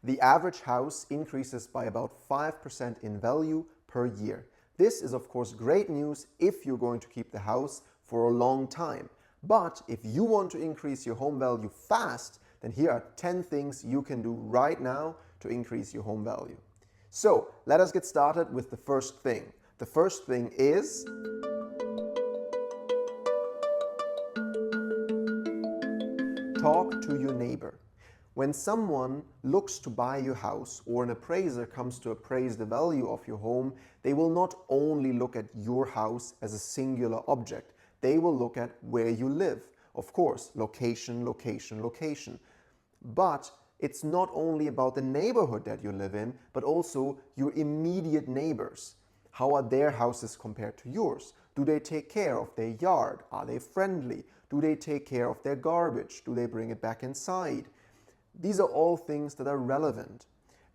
The average house increases by about 5% in value per year. This is of course great news if you're going to keep the house for a long time. But if you want to increase your home value fast, then here are 10 things you can do right now to increase your home value. So let us get started with the first thing. The first thing is talk to your neighbor. When someone looks to buy your house or an appraiser comes to appraise the value of your home, they will not only look at your house as a singular object, they will look at where you live. Of course, location, location, location. But it's not only about the neighborhood that you live in, but also your immediate neighbors. How are their houses compared to yours? Do they take care of their yard? Are they friendly? Do they take care of their garbage? Do they bring it back inside? These are all things that are relevant.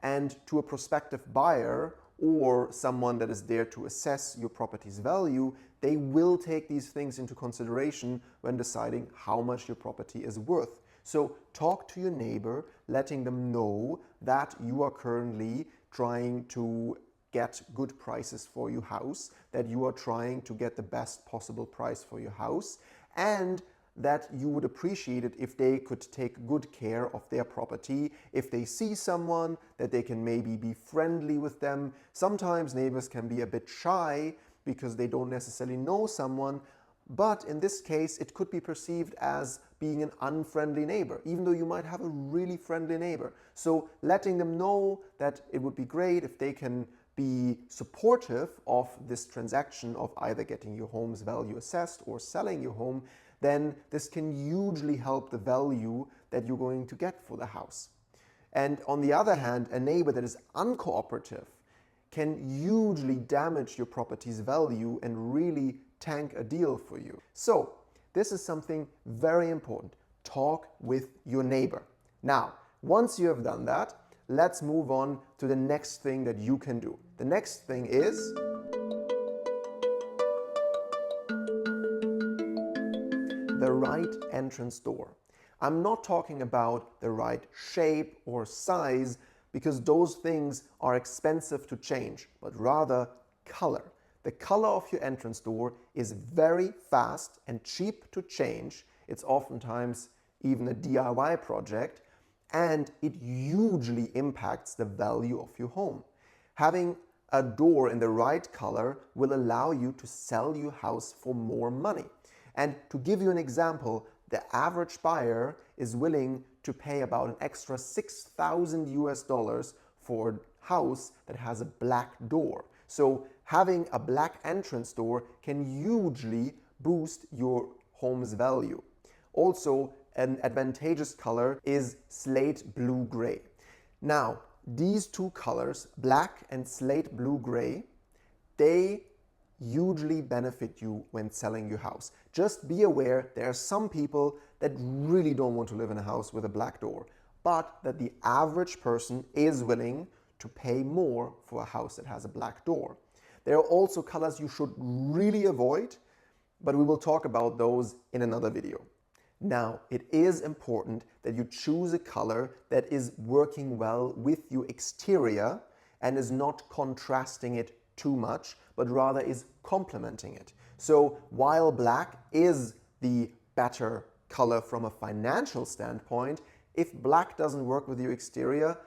And to a prospective buyer or someone that is there to assess your property's value, they will take these things into consideration when deciding how much your property is worth. So talk to your neighbor, letting them know that you are currently trying to get good prices for your house, that you are trying to get the best possible price for your house, and that you would appreciate it if they could take good care of their property. If they see someone, that they can maybe be friendly with them. Sometimes neighbors can be a bit shy because they don't necessarily know someone, but in this case it could be perceived as being an unfriendly neighbor, even though you might have a really friendly neighbor. So letting them know that it would be great if they can be supportive of this transaction of either getting your home's value assessed or selling your home, then this can hugely help the value that you're going to get for the house. And on the other hand, a neighbor that is uncooperative can hugely damage your property's value and really tank a deal for you. So this is something very important. Talk with your neighbor. Now, once you have done that, let's move on to the next thing that you can do. The next thing is the right entrance door. I'm not talking about the right shape or size because those things are expensive to change, but rather color. The color of your entrance door is very fast and cheap to change. It's oftentimes even a DIY project, and it hugely impacts the value of your home. Having a door in the right color will allow you to sell your house for more money. And to give you an example, the average buyer is willing to pay about an extra $6,000 for a house that has a black door. So having a black entrance door can hugely boost your home's value. Also, an advantageous color is slate blue gray. Now, these two colors, black and slate blue gray, they hugely benefit you when selling your house. Just be aware there are some people that really don't want to live in a house with a black door, but that the average person is willing to pay more for a house that has a black door. There are also colors you should really avoid, but we will talk about those in another video. Now, it is important that you choose a color that is working well with your exterior and is not contrasting it too much, but rather is complementing it. So while black is the better color from a financial standpoint, if black doesn't work with your exterior,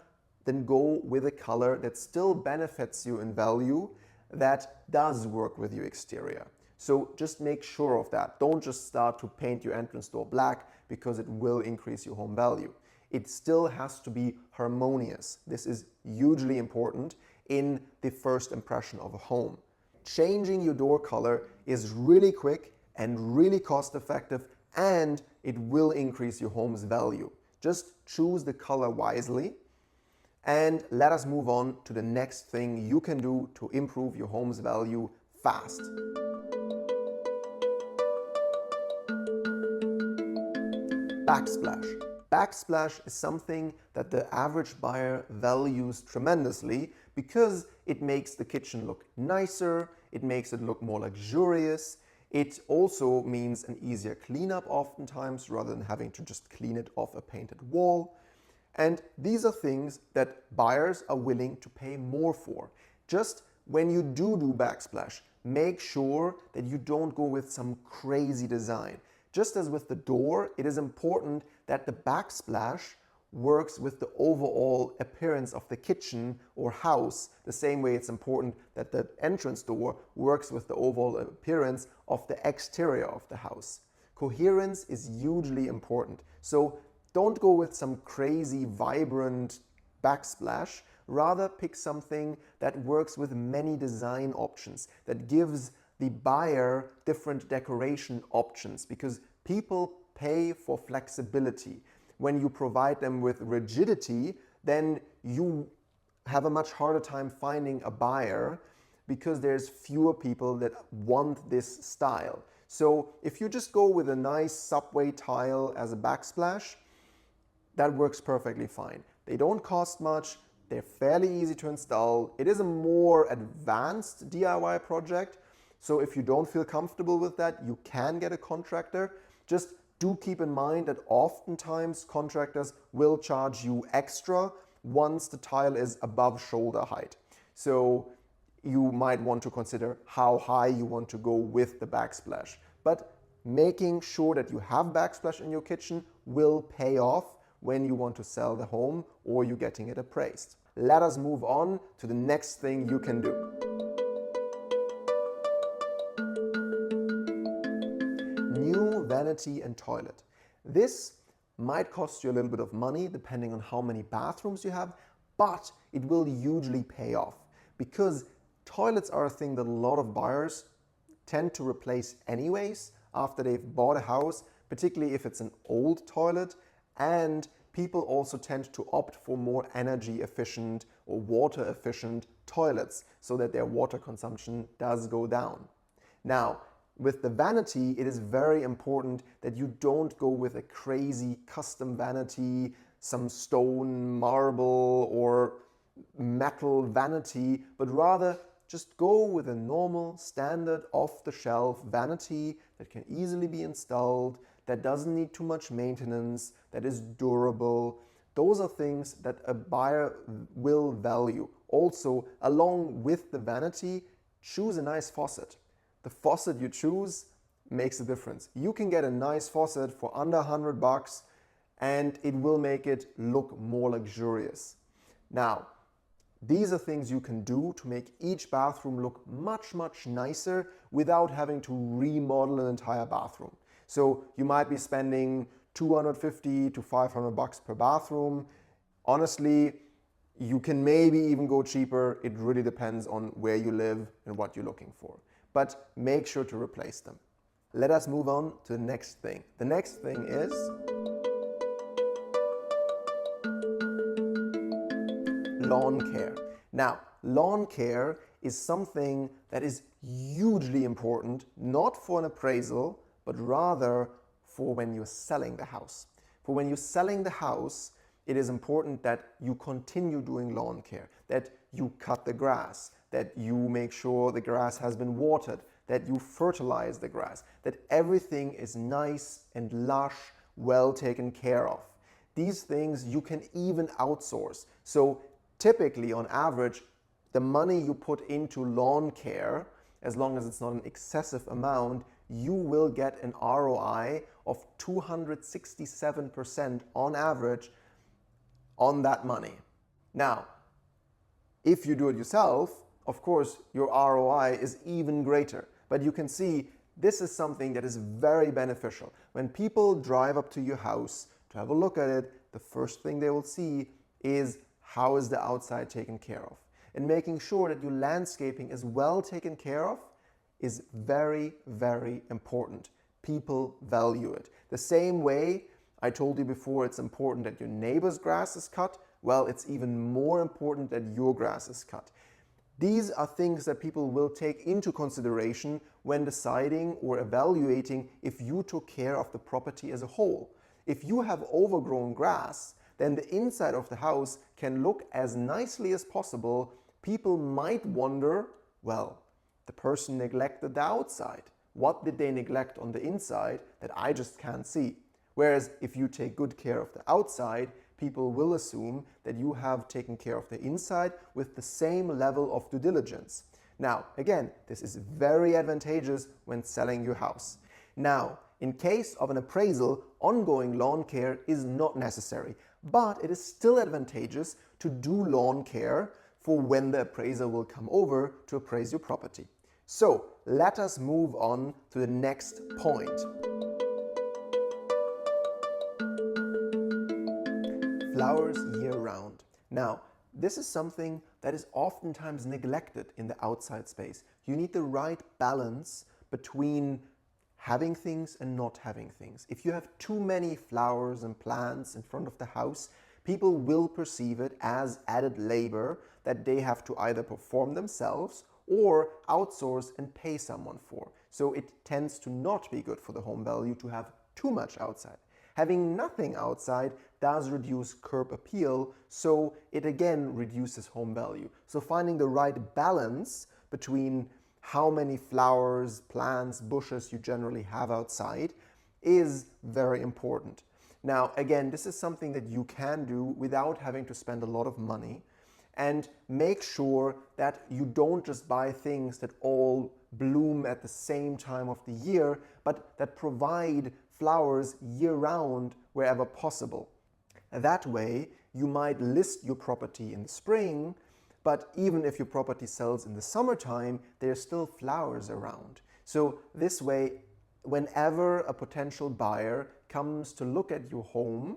then go with a color that still benefits you in value, that does work with your exterior. So just make sure of that. Don't just start to paint your entrance door black because it will increase your home value. It still has to be harmonious. This is hugely important in the first impression of a home. Changing your door color is really quick and really cost effective, and it will increase your home's value. Just choose the color wisely, and let us move on to the next thing you can do to improve your home's value fast. Backsplash. Backsplash is something that the average buyer values tremendously because it makes the kitchen look nicer, it makes it look more luxurious. It also means an easier cleanup oftentimes rather than having to just clean it off a painted wall. And these are things that buyers are willing to pay more for. Just when you do backsplash, make sure that you don't go with some crazy design. Just as with the door, it is important that the backsplash works with the overall appearance of the kitchen or house, the same way it's important that the entrance door works with the overall appearance of the exterior of the house. Coherence is hugely important. So don't go with some crazy, vibrant backsplash. Rather pick something that works with many design options, that gives the buyer different decoration options, because people pay for flexibility. When you provide them with rigidity, then you have a much harder time finding a buyer because there's fewer people that want this style. So if you just go with a nice subway tile as a backsplash, that works perfectly fine. They don't cost much, they're fairly easy to install. It is a more advanced DIY project, so if you don't feel comfortable with that, you can get a contractor. Just do keep in mind that oftentimes contractors will charge you extra once the tile is above shoulder height. So you might want to consider how high you want to go with the backsplash. But making sure that you have backsplash in your kitchen will pay off when you want to sell the home or you're getting it appraised. Let us move on to the next thing you can do. New vanity and toilet. This might cost you a little bit of money depending on how many bathrooms you have, but it will hugely pay off because toilets are a thing that a lot of buyers tend to replace anyways after they've bought a house, particularly if it's an old toilet, and people also tend to opt for more energy efficient or water efficient toilets so that their water consumption does go down. Now, with the vanity, it is very important that you don't go with a crazy custom vanity, some stone, marble, or metal vanity, but rather just go with a normal, standard, off-the-shelf vanity that can easily be installed, that doesn't need too much maintenance, that is durable. Those are things that a buyer will value. Also, along with the vanity, choose a nice faucet. The faucet you choose makes a difference. You can get a nice faucet for under $100 and it will make it look more luxurious. Now, these are things you can do to make each bathroom look much, much nicer without having to remodel an entire bathroom. So you might be spending $250 to $500 per bathroom. Honestly, you can maybe even go cheaper. It really depends on where you live and what you're looking for. But make sure to replace them. Let us move on to the next thing. The next thing is lawn care. Now, lawn care is something that is hugely important, not for an appraisal, but rather for when you're selling the house. For when you're selling the house, it is important that you continue doing lawn care, that you cut the grass, that you make sure the grass has been watered, that you fertilize the grass, that everything is nice and lush, well taken care of. These things you can even outsource. So typically, on average, the money you put into lawn care, as long as it's not an excessive amount, you will get an ROI of 267% on average on that money. Now, if you do it yourself, of course, your ROI is even greater. But you can see this is something that is very beneficial. When people drive up to your house to have a look at it, the first thing they will see is how is the outside taken care of. And making sure that your landscaping is well taken care of is very, very important. People value it. The same way I told you before it's important that your neighbor's grass is cut, well, it's even more important that your grass is cut. These are things that people will take into consideration when deciding or evaluating if you took care of the property as a whole. If you have overgrown grass, then the inside of the house can look as nicely as possible. People might wonder, well, the person neglected the outside. What did they neglect on the inside that I just can't see? Whereas if you take good care of the outside, people will assume that you have taken care of the inside with the same level of due diligence. Now, again, this is very advantageous when selling your house. Now, in case of an appraisal, ongoing lawn care is not necessary, but it is still advantageous to do lawn care for when the appraiser will come over to appraise your property. So, let us move on to the next point. Flowers year-round. Now, this is something that is oftentimes neglected in the outside space. You need the right balance between having things and not having things. If you have too many flowers and plants in front of the house, people will perceive it as added labor that they have to either perform themselves or outsource and pay someone for. So it tends to not be good for the home value to have too much outside. Having nothing outside does reduce curb appeal, so it again reduces home value. So finding the right balance between how many flowers, plants, bushes you generally have outside is very important. Now, again, this is something that you can do without having to spend a lot of money, and make sure that you don't just buy things that all bloom at the same time of the year, but that provide flowers year-round wherever possible. That way, you might list your property in the spring, but even if your property sells in the summertime, there are still flowers around. So this way, whenever a potential buyer comes to look at your home,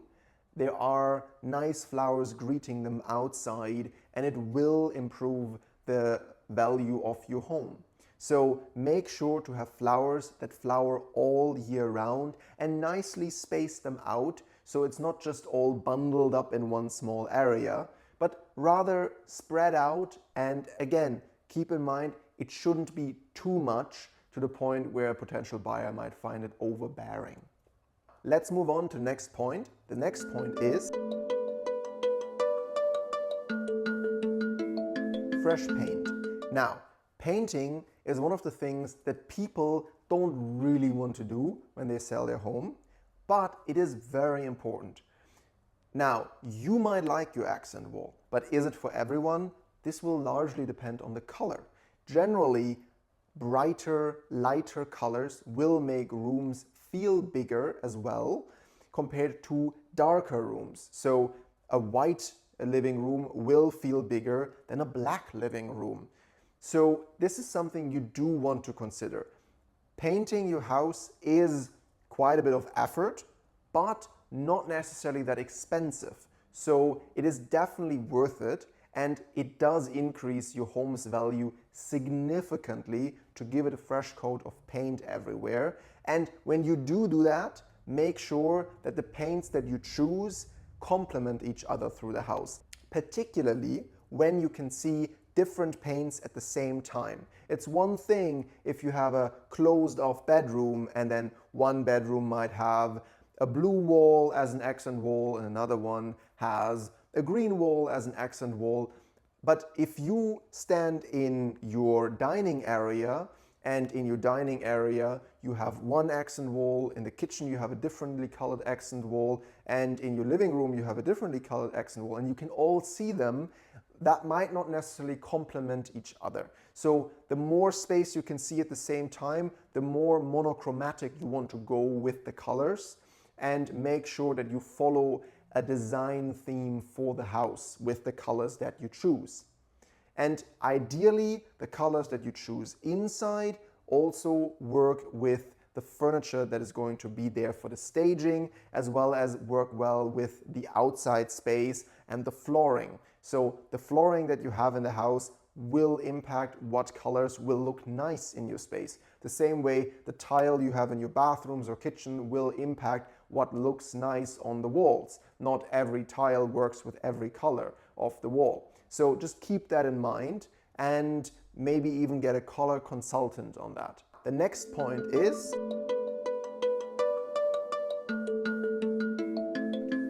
there are nice flowers greeting them outside, and it will improve the value of your home. So make sure to have flowers that flower all year round and nicely space them out, so it's not just all bundled up in one small area, but rather spread out. And again, keep in mind, it shouldn't be too much to the point where a potential buyer might find it overbearing. Let's move on to the next point. The next point is fresh paint. Now, painting is one of the things that people don't really want to do when they sell their home, but it is very important. Now, you might like your accent wall, but is it for everyone? This will largely depend on the color. Generally, brighter, lighter colors will make rooms feel bigger as well compared to darker rooms. So a white living room will feel bigger than a black living room. So this is something you do want to consider. Painting your house is quite a bit of effort, but not necessarily that expensive. So it is definitely worth it, and it does increase your home's value significantly to give it a fresh coat of paint everywhere. And when you do that, make sure that the paints that you choose complement each other through the house, particularly when you can see different paints at the same time. It's one thing if you have a closed off bedroom and then one bedroom might have a blue wall as an accent wall and another one has a green wall as an accent wall. But if you stand in your dining area, and in your dining area you have one accent wall, in the kitchen you have a differently colored accent wall, and in your living room you have a differently colored accent wall, and you can all see them, that might not necessarily complement each other. So the more space you can see at the same time, the more monochromatic you want to go with the colors, and make sure that you follow a design theme for the house with the colors that you choose. And ideally, the colors that you choose inside also work with the furniture that is going to be there for the staging, as well as work well with the outside space and the flooring. So the flooring that you have in the house will impact what colors will look nice in your space. The same way the tile you have in your bathrooms or kitchen will impact what looks nice on the walls. Not every tile works with every color of the wall. So just keep that in mind and maybe even get a color consultant on that. The next point is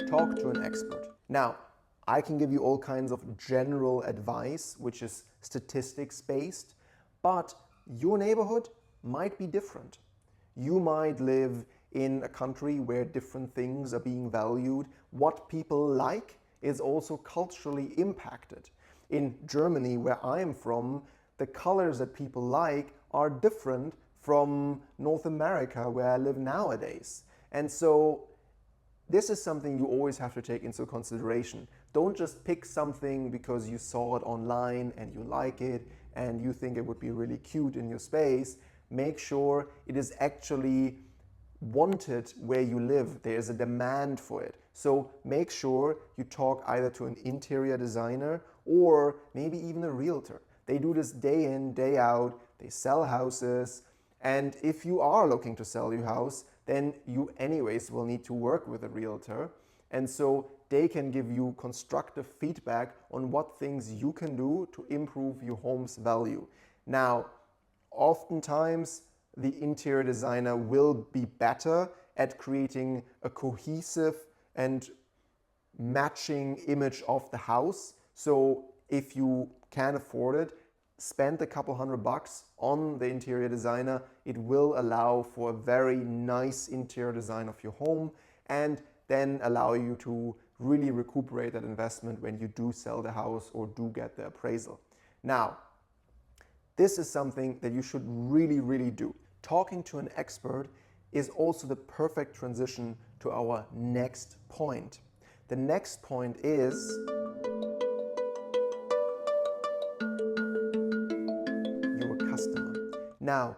talk to an expert. Now, I can give you all kinds of general advice, which is statistics based, but your neighborhood might be different. You might live in a country where different things are being valued, what people like is also culturally impacted. In Germany, where I am from, the colors that people like are different from North America, where I live nowadays. And so this is something you always have to take into consideration. Don't just pick something because you saw it online and you like it and you think it would be really cute in your space. Make sure it is actually wanted where you live. There is a demand for it. So make sure you talk either to an interior designer or maybe even a realtor. They do this day in, day out. They sell houses. And if you are looking to sell your house, then you anyways will need to work with a realtor. And so they can give you constructive feedback on what things you can do to improve your home's value. Now, oftentimes the interior designer will be better at creating a cohesive and matching image of the house. So if you can afford it, spend a couple $100 on the interior designer. It will allow for a very nice interior design of your home and then allow you to really recuperate that investment when you do sell the house or do get the appraisal. Now, this is something that you should really do. Talking to an expert is also the perfect transition to our next point. The next point is your customer. Now,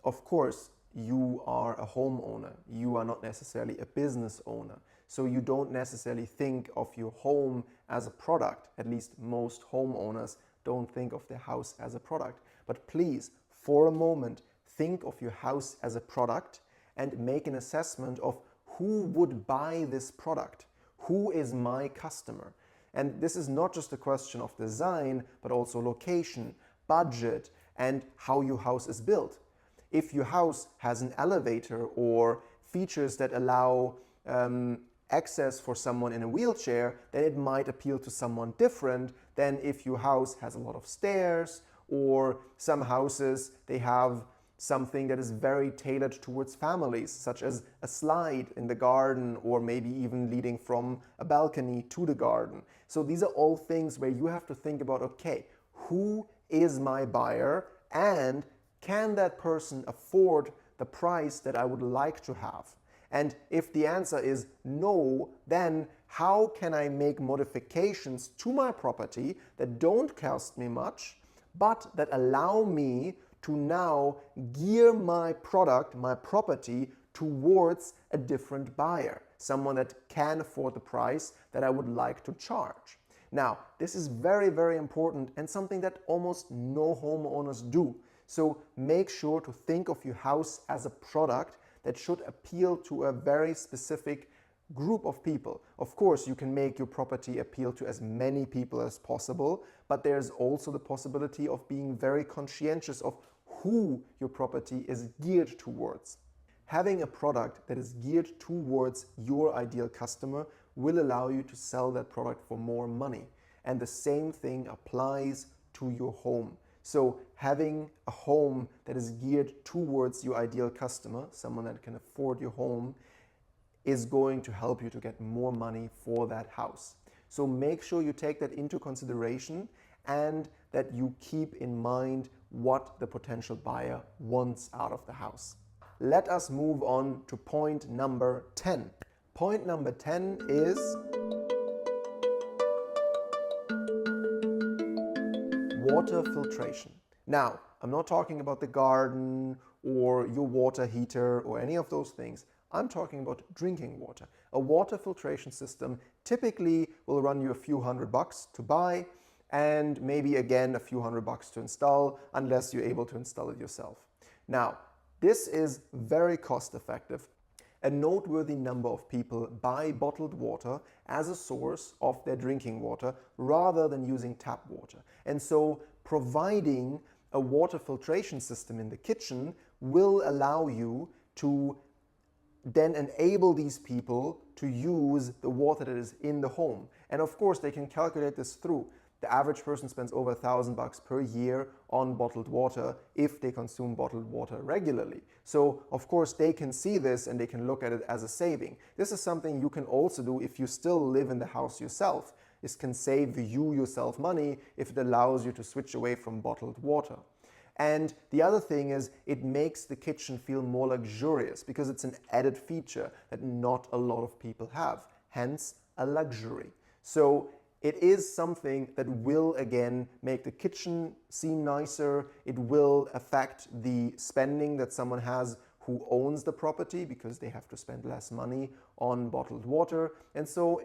of course, you are a homeowner. You are not necessarily a business owner. So you don't necessarily think of your home as a product. At least most homeowners don't think of their house as a product. But please, for a moment, think of your house as a product and make an assessment of who would buy this product. Who is my customer? And this is not just a question of design, but also location, budget, and how your house is built. If your house has an elevator or features that allow access for someone in a wheelchair, then it might appeal to someone different than if your house has a lot of stairs, or some houses, they have something that is very tailored towards families, such as a slide in the garden or maybe even leading from a balcony to the garden. So these are all things where you have to think about, okay, who is my buyer and can that person afford the price that I would like to have? And if the answer is no, then how can I make modifications to my property that don't cost me much, but that allow me to now gear my product, my property, towards a different buyer, someone that can afford the price that I would like to charge. Now, this is very important and something that almost no homeowners do. So make sure to think of your house as a product that should appeal to a very specific group of people. Of course, you can make your property appeal to as many people as possible, but there's also the possibility of being very conscientious of who your property is geared towards. Having a product that is geared towards your ideal customer will allow you to sell that product for more money. And the same thing applies to your home. So having a home that is geared towards your ideal customer, someone that can afford your home, is going to help you to get more money for that house. So make sure you take that into consideration and that you keep in mind what the potential buyer wants out of the house. Let us move on to point number 10. Point number 10 is water filtration. Now, I'm not talking about the garden or your water heater or any of those things. I'm talking about drinking water. A water filtration system typically will run you a few $100 to buy and maybe again a few $100 to install unless you're able to install it yourself. Now, this is very cost effective. A noteworthy number of people buy bottled water as a source of their drinking water rather than using tap water. And so providing a water filtration system in the kitchen will allow you to then enable these people to use the water that is in the home. And of course, they can calculate this through. The average person spends over $1,000 per year on bottled water if they consume bottled water regularly. So of course they can see this and they can look at it as a saving. This is something you can also do if you still live in the house yourself. This can save you yourself money if it allows you to switch away from bottled water. And the other thing is it makes the kitchen feel more luxurious because it's an added feature that not a lot of people have, hence a luxury. So it is something that will again make the kitchen seem nicer. It will affect the spending that someone has who owns the property because they have to spend less money on bottled water. And so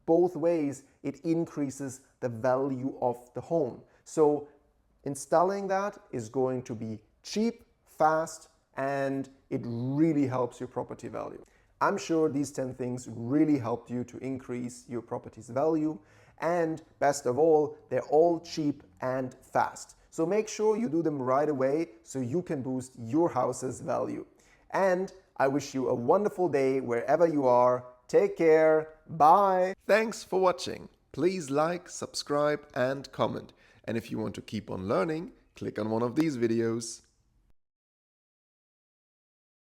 both ways it increases the value of the home. So installing that is going to be cheap, fast, and it really helps your property value. I'm sure these 10 things really helped you to increase your property's value. And best of all, they're all cheap and fast. So make sure you do them right away so you can boost your house's value. And I wish you a wonderful day wherever you are. Take care. Bye. Thanks for watching. Please like, subscribe, and comment. And if you want to keep on learning, click on one of these videos.